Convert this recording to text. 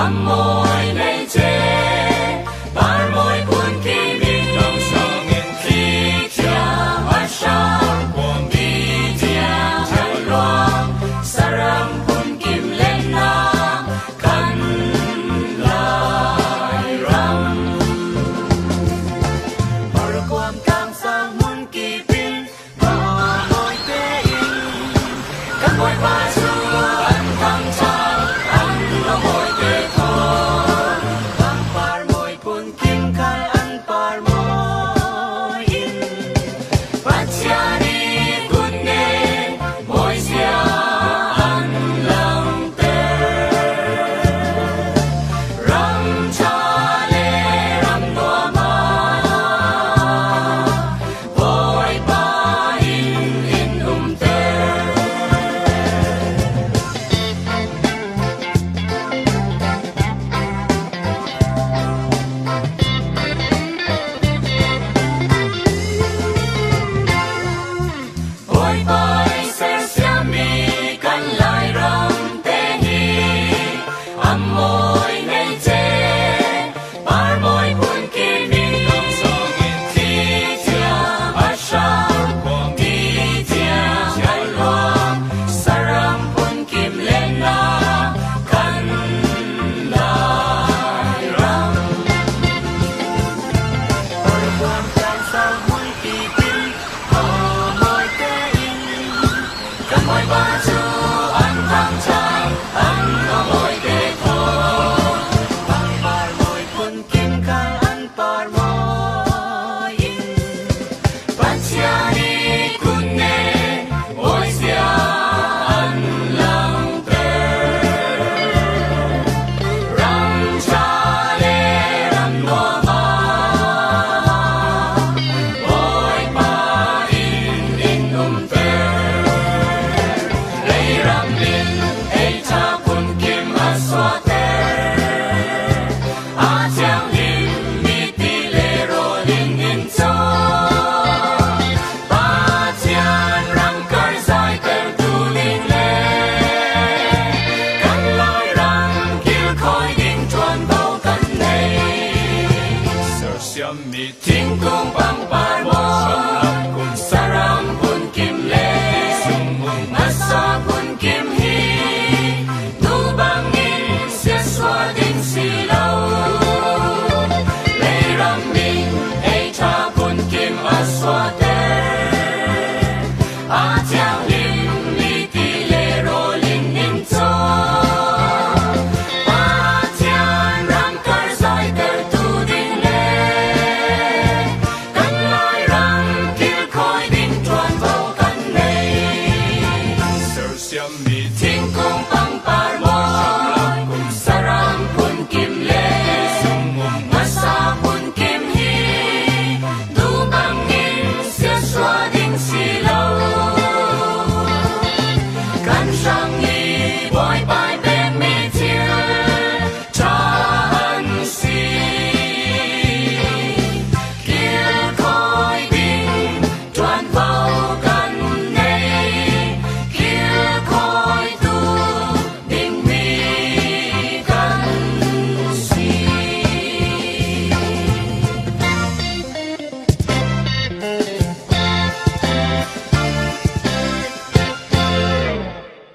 amoy nay che bar moy kun kimi dong songin ki tia asha kwang di tia jalwang sarang kun kim len na kan lai ram par kwam kang sang mun ki pin ba moy te in kan moy ba su an kang cha an lo moy te tho kang par moy kun kim khai an par moy in pacha ni kun ne moy sia an lang te ram cha le ram no ma boy ba in te boy boy ser sia mi kan lai ram te hi amoy